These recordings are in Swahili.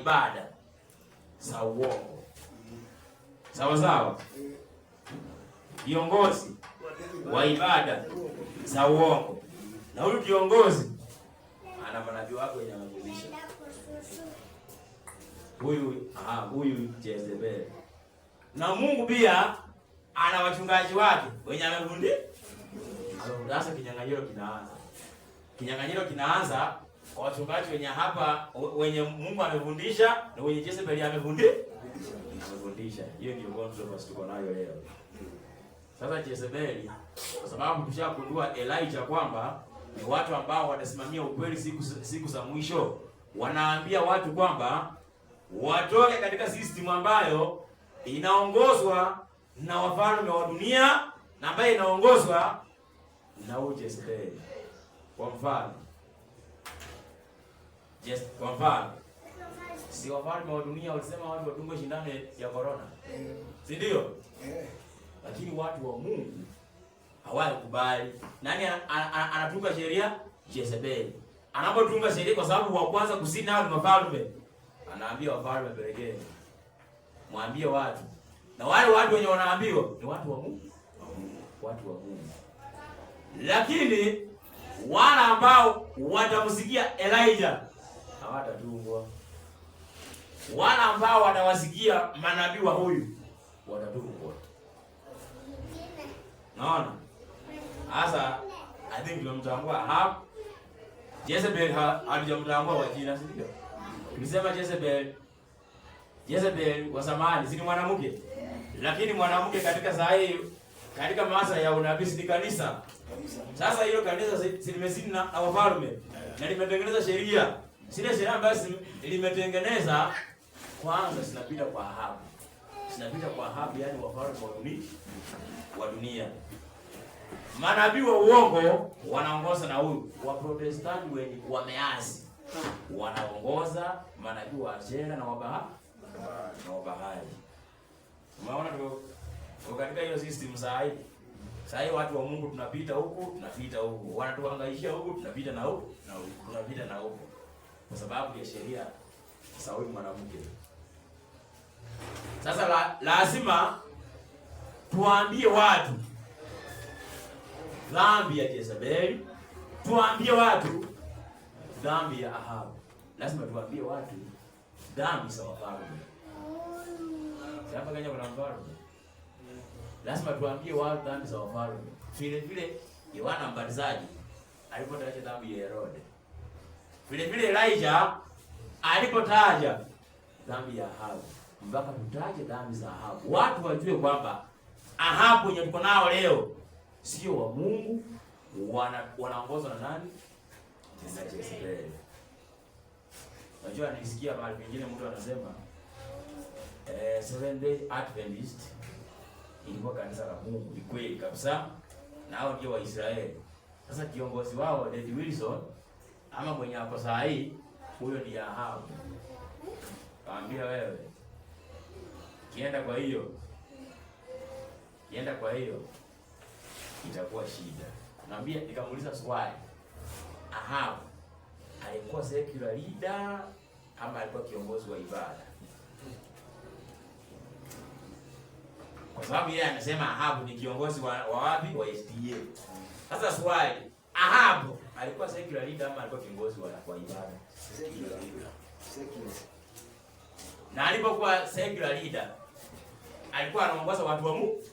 ibada za uongo. Sawa sawa? Kiongozi wa ibada za uongo. Na huyu kiongozi ana manabii wake wenye anafundisha. Huyu Jezebel. Na Mungu pia ana wachungaji wake wenye amefundisha. Sasa kinyang'anyiro kinaanza kwa wachungaji wenye hapa wenye Mungu amefundisha na wenye Jezebel amefundisha. Hiyo ndio gonzo basi tuko nayo leo. Sasa Jezebel, kwa sababu tushakundua Elijah kwamba ni watu ambao watasimamia ukweli siku za mwisho, wanaambia watu kwamba watoke katika system ambayo inaongozwa na wafalme wa dunia na ambayo inaongozwa na Jezebel. Kwa mfano, si wafalme wa dunia walisema watu watunge shindano ya corona, si ndio? Lakini watu wa Mungu hawakubali. Nani anatunga sheria? Jezebel. Anapotunga sheria, kwa sababu wa kwanza kusini hao ni wafalme, anaambia wafalme pelekeni, mwambie watu. Na wale watu wenye wanaambiwa ni watu wa Mungu, watu wa Mungu. Lakini wale ambao watamsikia Elijah hawatatungwa. Wale ambao watawasikia manabii wa huyu watatungwa. Naona? Sasa I think tunamtambua hapa. Jezebel hatujamtambua kwa jina, si ndio? Tulisema Jezebel wa zamani si mwanamke. Lakini mwanamke katika saa hii, katika masa ya unabii si kanisa. Sasa hilo kanisa limezini na wafalme na limetengeneza sheria. Sile sheria ambayo limetengeneza kwanza zinapita kwa Ahabu. Zinapita kwa Ahabu, yani wafalme wa dunia. Manabii wa uongo wanaongoza na huyu. Wa Protestanti wenye wameasi wanaongoza manabii wa Ashera na Wabahari. Umeona tuko katika hiyo system saa hii watu wa Mungu tunapita huku, wanatuhangaishia huku, tunapita na huku, tunapita na huku. Kwa sababu ya sheria za huyu mwanamke. Sasa lazima tuambie watu dhambi ya Jezebel, tuambie watu dhambi ya Ahabu. Lazima tuambie watu dhambi za wafalme. Hapa Kenya kuna mfalme. Lazima tuambie watu dhambi za wafalme. Vile Yohana Mbatizaji alipotaja dhambi ya Herode. Vile Elijah alipotaja dhambi ya Ahabu. Mpaka tutaje dhambi za Ahabu. Watu wajue kwamba Ahabu yenye tuko nao leo sio wa Mungu, wanaongozwa na nani? Na Jezebel. Unajua nisikia mahali pengine mtu anasema Seventh Day Adventist ilikuwa kanisa la Mungu. Ni kweli kabisa. Na hao ndio Waisraeli. Sasa kiongozi wao David Wilson ama mwenye hapo saa hii, huyo ni Ahabu. Kaambia wewe, kienda kwa hiyo itakuwa shida. Naambia, nikamuuliza swali. Ahabu alikuwa secular leader ama alikuwa kiongozi wa ibada? Kwa sababu yeye anasema Ahabu ni kiongozi wa wapi? Wa SDA. Sasa swali, Ahabu alikuwa secular leader ama alikuwa kiongozi wa ibada? Secular. Na alipokuwa secular leader, alikuwa anaongoza watu wa Mungu?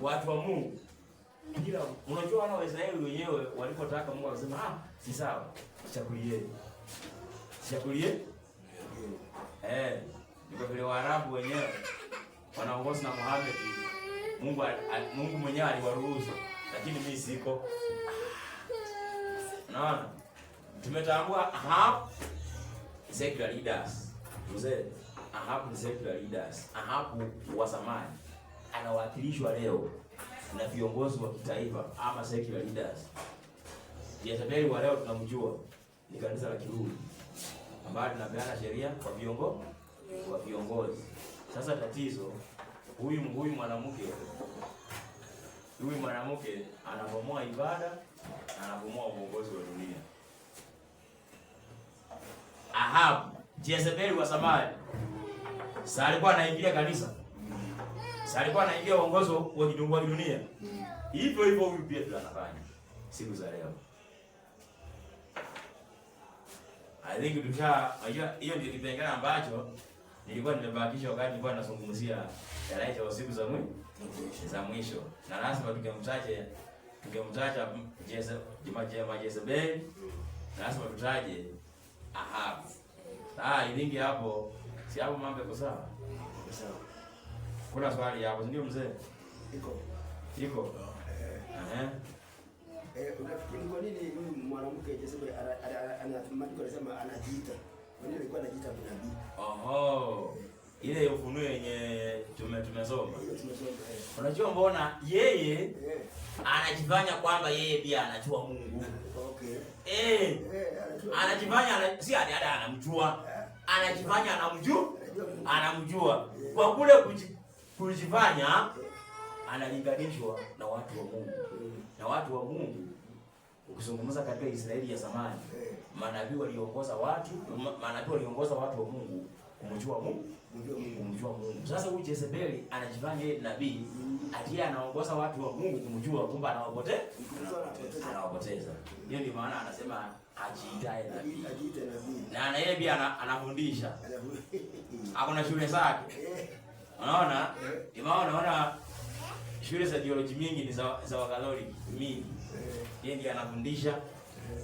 Watu wa Mungu. Kila unajua wana wa Israeli wenyewe walipotaka Mungu akasema si sawa. Chakulie. Ndio vile Waarabu wenyewe wanaongozwa na Muhammad. Mungu mwenyewe aliwaruhusu, lakini mimi siko. Naona tumetambua Ahabu secular leaders. Mzee Ahabu ni secular leaders. Ahabu wa zamani anawakilishwa leo na viongozi wa kitaifa ama secular leaders. Jezebel wa leo tunamjua ni kanisa la Kirumi ambalo linapeana sheria kwa viongozi. Sasa tatizo, huyu mwanamke anabomoa ibada, anabomoa uongozi wa dunia. Ahabu Jezebeli wa Samaria. Sasa alikuwa anaingia kanisa. Sasa alikuwa anaingia uongozi wa kidunia dunia. Hivyo hivyo huyu pia tunafanya siku za leo. I think hiyo ndio kipengele ambacho nilikuwa nimebakisha wakati nilikuwa nazungumzia Elijah wa siku za mwisho. Na lazima tungemtaja Jezebeli, lazima tutaje Ahab. I think hapo si hapo mambo yako sawa. Sawa. Kuna swali hapo ndio mzee? Iko. Unafikiri kwa nini huyu mwanamke Jezebeli anasema anajiita? Kwa nini alikuwa anajiita nabii? Ile ufunuo yenye tumesoma. Unajua mbona yeye anajifanya kwamba yeye pia anajua Mungu. Okay. Anajifanya si hata anamjua. Anajifanya anamjua. Kwa kule kujifanya analinganishwa na watu wa Mungu. Na watu wa Mungu ukizungumza katika Israeli ya zamani, manabii waliongoza watu wa Mungu kumjua Mungu. Sasa huyu Jezebeli anajifanya yeye nabii, atia anaongoza watu wa Mungu kumjua, kumbe anawapoteza. Hiyo ndio maana anasema ajiitae nabii. Na yeye pia anafundisha. Hakuna shule zake. Unaona? Unaona shule za theology mingi ni za Wakatoliki mingi. Yeye ndiye anafundisha.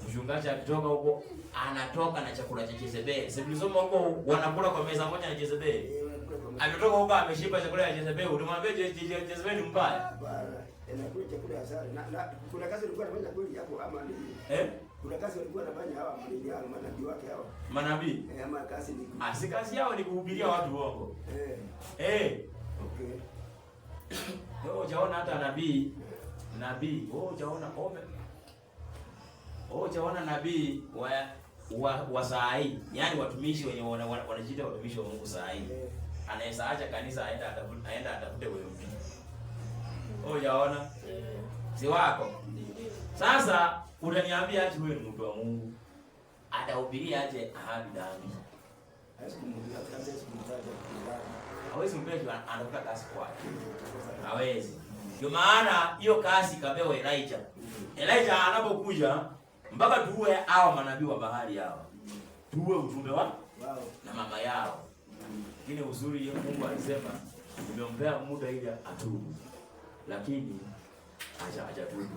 Mchungaji akitoka huko anatoka na chakula cha Jezebeli. Sisi tulisoma huko wanakula kwa meza moja na Jezebeli. Ametoka huko ameshiba chakula cha Jezebeli. Ulimwambia Jezebeli mbaya. Anakula chakula ya sare. Na kuna kazi alikuwa anafanya kweli hapo ama nini? Kuna kazi walikuwa wanafanya hawa manabii wake hawa. Manabii? Ama kazi ni si kazi yao ni kuhubiria watu uongo. Okay. Wewe hujaona hata nabii. Wewe hujaona nabii wa saa hii. Yaani watumishi wenye wanajiita watumishi wa Mungu saa hii. Anaweza acha kanisa aenda atafute wewe mtu. Wewe hujaona? Si wako. Sasa utaniambia ati wewe ni mtu wa Mungu. Atahubiria aje Ahab dhambi. Hawezi mpeleka anataka kasi kwake. Hawezi. Ndio maana hiyo kasi kapewa Elijah. Elijah anapokuja mpaka tuwe hao manabii wa bahari hao. Tuwe ujumbe wao na mama yao. Lakini uzuri Mungu alisema nimempea muda ili atubu. Lakini hajatubu.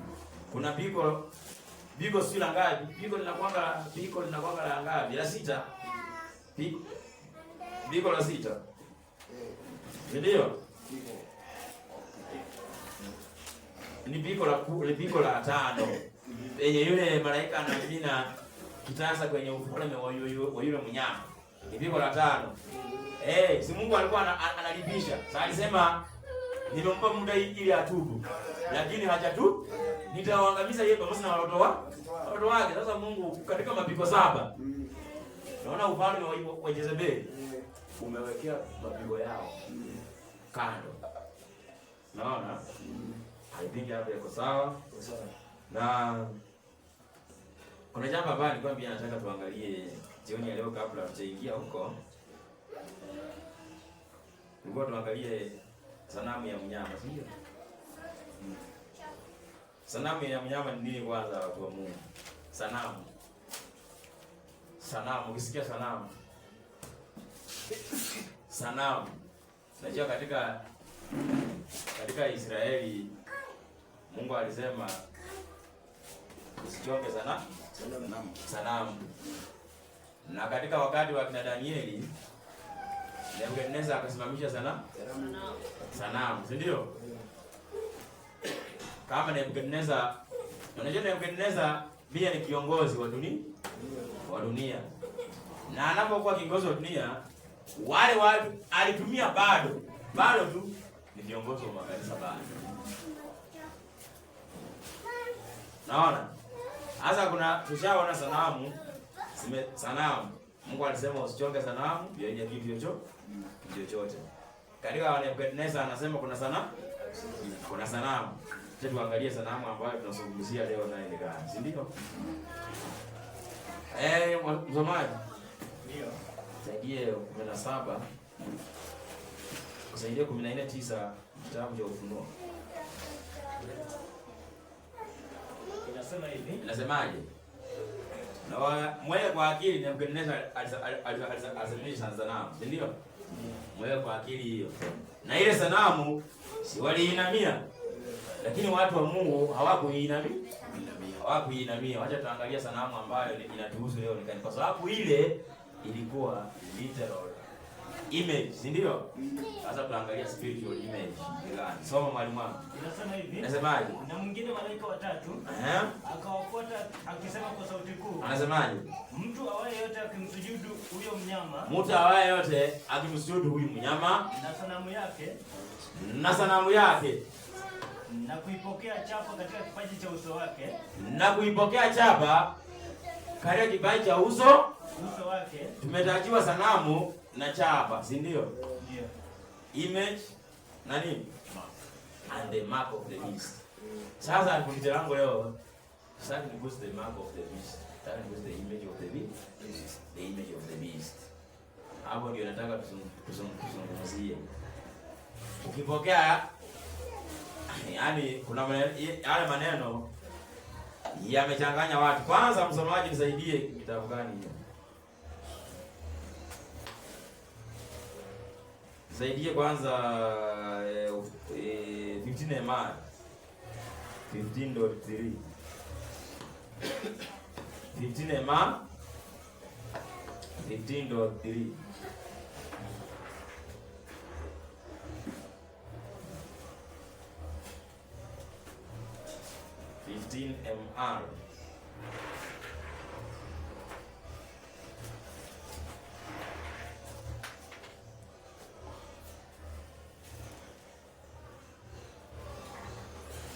Kuna bigo si la ngapi? Bigo linakuanga la ngapi? La 6. Bigo la 6. Ndio. Ni bigo la 5. Yenye yule malaika anamimina kitasa kwenye ufalme wa yule mnyama. Ni bigo la 5. Si Mungu alikuwa analipisha. Sasa alisema nimempa muda ili atubu. Lakini hajatubu. Nitawaangamiza yeye pamoja na watoto wake. Sasa Mungu katika mapigo 7. Naona ufalme wa Jezebeli umewekea mapigo yao kando. Naona haipingi hapo yako sawa. Na kuna jambo ambalo nilikuwa pia nataka tuangalie jioni ya leo kabla tujaingia huko. Nilikuwa tuangalie sanamu ya mnyama, si ndio? Sanamu ya mnyama ni nini kwanza watu wa Mungu? Sanamu, ukisikia sanamu. Najua katika Israeli Mungu alisema usichonge sanamu. Na katika wakati wa kina Danieli Nebukadneza akasimamisha sanamu, si ndio? Kama Nebukadneza, unajua Nebukadneza pia ni kiongozi wa dunia. Na anapokuwa kiongozi wa dunia, wale watu alitumia bado tu ni viongozi wa makanisa bado. Naona? Sasa tushaona sanamu. Mungu alisema usichonge sanamu yenye kitu chochote. Katika Nebukadneza anasema kuna sanamu. Sasa tuangalie sanamu ambayo tunazungumzia leo nayo ni gani, si ndio? Msomaji. Ndio. Usaidie 17. Usaidie 14:9 kitabu cha Ufunuo. Inasema hivi. Inasemaje? Na mwewe kwa akili Nebukadneza alisemesha sanamu, si ndio? Mwewe kwa akili hiyo. Na ile sanamu si waliinamia. Lakini watu wa Mungu hawakuinamia. Hawakuinamia. Wacha tuangalia sanamu ambayo inatuhusu leo ni kwa sababu ile ilikuwa literal image, si ndio? Sasa tuangalia spiritual image. Soma mwalimu wangu. Inasema hivi. Inasemaje? Na mwingine malaika watatu akawafuata akisema kwa sauti kuu. Anasemaje? Mtu awaye yote akimsujudu huyo mnyama. Mtu awaye yote akimsujudu huyu mnyama na sanamu yake na kuipokea chapa katika kipaji cha uso wake. Uso wake. Tumetajiwa sanamu na chapa, si ndio? Ndio. Image na nini? And the mark of the beast. Sasa fundisho langu leo sasa ni kuhusu the mark of the beast. Sasa ni kuhusu the image of the beast. The image of the beast. Hapo ndio nataka tuzungumzie. Ukipokea yani kuna yale maneno yamechanganya watu. Kwanza msomaji nisaidie kitabu gani hiyo? Nisaidie kwanza 15 MR 15.3 15 MR 15.3 15 MR.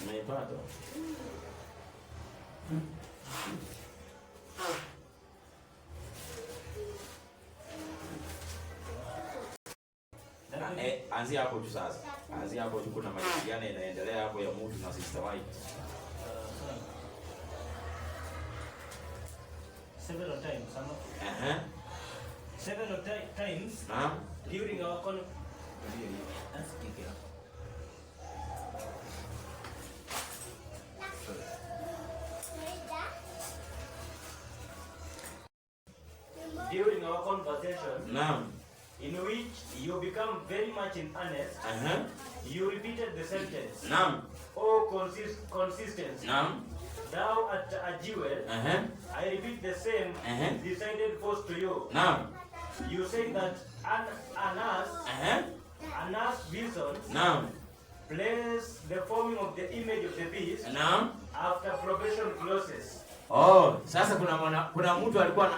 Umeipata? Anzia hapo tu sasa. Anzia hapo tu, kuna majadiliano yanaendelea hapo ya mtu na Sister White. Several times, several times during our conversation, in which you become very much in earnest, you repeated the sentence, oh consistency, thou art a jewel, I repeat the same, decided force to you. You say that Annas vision, place the forming of the image of the beast, after probation closes. Oh, sasa kuna mtu alikuwa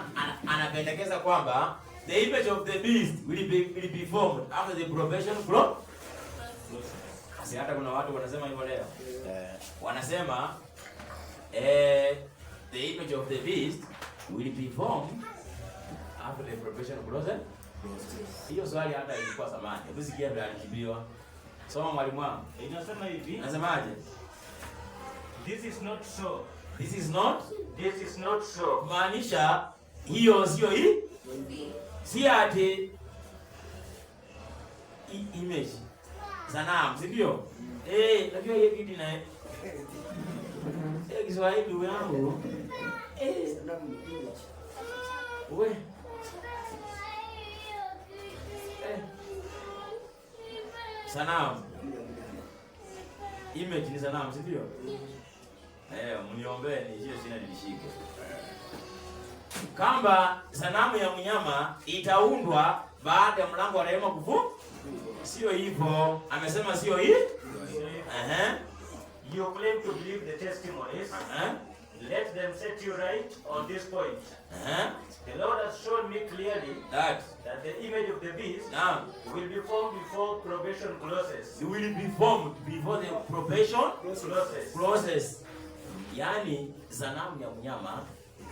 anapendekeza kwamba the image of the beast will be formed after the probation closes. Kasi hata kuna watu wanasema hivyo leo. Wanasema the image of the beast will be formed after the probation closes. Hiyo swali hata ilikuwa zamani. Hebu sikia vile alijibiwa. Soma mwalimu wangu. Inasema hivi. Nasemaje? This is not so. This is not so. Maanisha hiyo sio hii? Si ati image. Sanamu, si ndio? Najua hiyo kitu na Kiswahili yangu. Wewe. Sanamu. Image ni sanamu, si ndio? Mniombee ni hiyo sina nilishike. Kamba sanamu ya mnyama itaundwa baada ya mlango wa rehema kufungwa. Sio hivyo. Amesema sio hii? You claim to believe the testimonies. Let them set you right on this point. The Lord has shown me clearly that the image of the beast will be formed before probation closes. It will be formed before the probation closes. Yani sanamu ya mnyama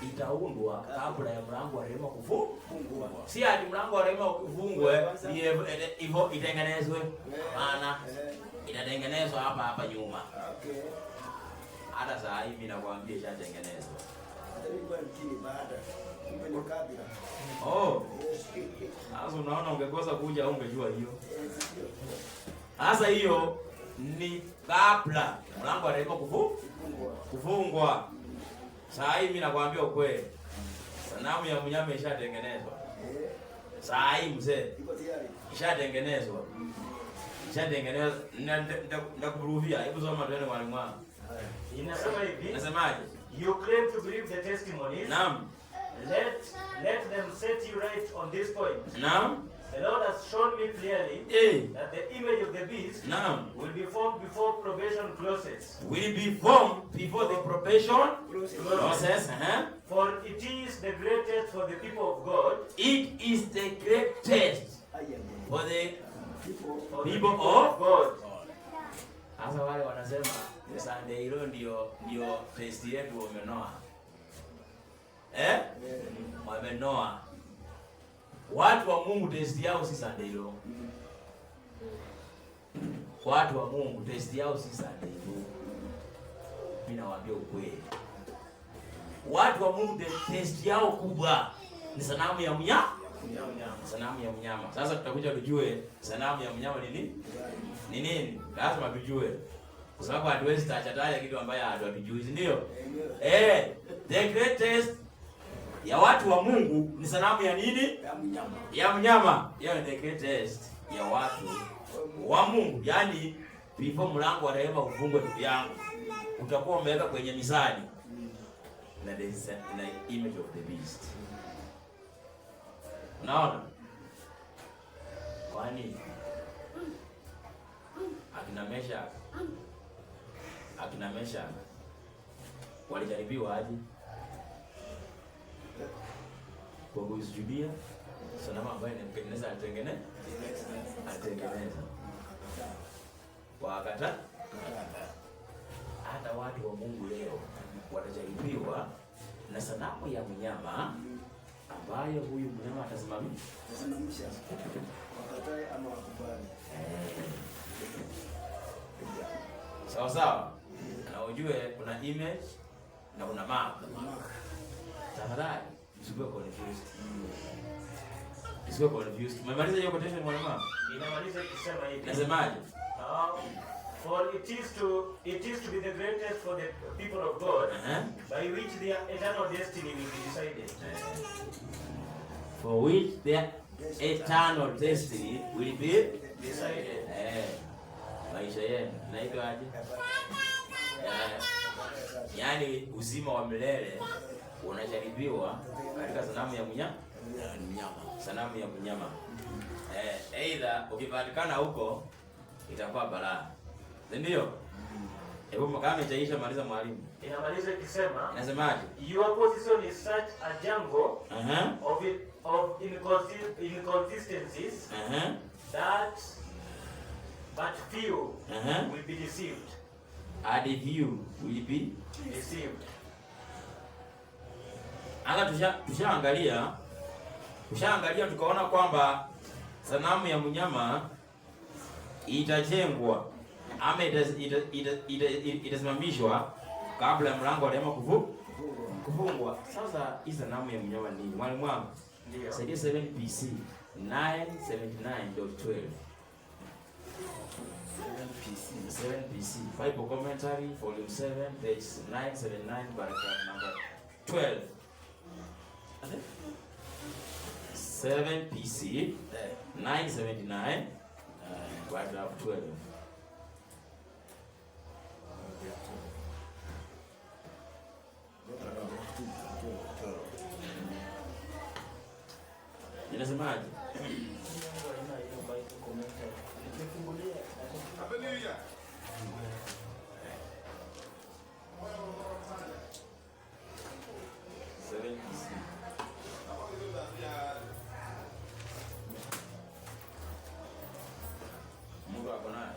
itaundwa kabla ya mlango wa rehema kufungwa. Si hadi mlango wa rehema kufungwe hivyo itengenezwe. Maana itatengenezwa hapa nyuma. Hata saa hii mimi nakwambia ishatengenezwa. Oh. Sasa unaona ungekosa kuja ungejua hiyo. Sasa hiyo ni kabla mlango ataima kufungwa. Saa hii mimi nakwambia ukweli. Sanamu ya mnyama ishatengenezwa. Saa hii mzee. Ishatengenezwa. Ishatengenezwa. Ndakupruvia. Hebu soma tuone mwalimu wangu. Inasema hivi. Nasemaje? You claim to believe the testimonies. Naam. Let them set you right on this point. Naam. The Lord has shown me clearly that the image of the beast will be formed before probation closes. Will be formed before the probation process. For it is the great test for the people of God. It is the great test for the people of God. Sasa wale wanasema Sunday hilo ndio test yetu wamenoa. Wamenoa. Watu wa Mungu test yao si Sunday hilo. Watu wa Mungu test yao si Sunday hilo. Mimi nawaambia ukweli. Watu wa Mungu test yao kubwa ni sanamu ya mnyama. Sanamu ya mnyama. Sasa tutakuja tujue sanamu ya mnyama ni nini? Ni nini? Lazima tujue. Kwa sababu hatuwezi tachataja kitu ambaye hatujui, ndio? The greatest ya watu wa Mungu ni sanamu ya nini? Ya mnyama. Hiyo ni the greatest ya watu wa Mungu. Yaani before mlango wa rehema ufungwe ndugu yangu, utakuwa umeweka kwenye mizani na the image of the beast. Unaona? Kwani akina Mesha walijaribiwa aje? Kwa kuisujudia sanamu ambayo Nebukadneza atengeneza. Wakata hata watu wa Mungu leo watajaribiwa na sanamu ya mnyama ambayo huyu mnyama atasimamisha. Wakatae ama wakubali. Sawa sawa. Na ujue kuna image na kuna mark. Tafadhali usiwe confused. Usiwe confused. Umemaliza hiyo quotation mwalimu? Inamaliza kusema hivi. Nasemaje? For it is to be the greatest for the people of God, by which their eternal destiny will be decided. For which their eternal destiny will be decided. Maisha yenu naitwa aje? Yaani uzima wa milele unajaribiwa katika sanamu ya mnyama. Sanamu ya mnyama. Either ukipatikana huko itakuwa balaa. Ndio? Hebu kama itaisha maliza mwalimu. Inamaliza ikisema, inasemaje? Your position is such a jungle of inconsistencies that but few will be deceived. And few will be deceived. Anga tushaangalia tukaona kwamba sanamu ya mnyama itajengwa ama itasimamishwa kabla ya mlango wa rehema kufungwa. Sasa hii sanamu ya mnyama ni mwalimu wangu. Ndio. Saidia 7 PC 979.12. 7 PC Bible Commentary Volume 7 page 979 paragraph number 12. 7 PC 979 paragraph 12. Inasemaje? Mungu ako naye.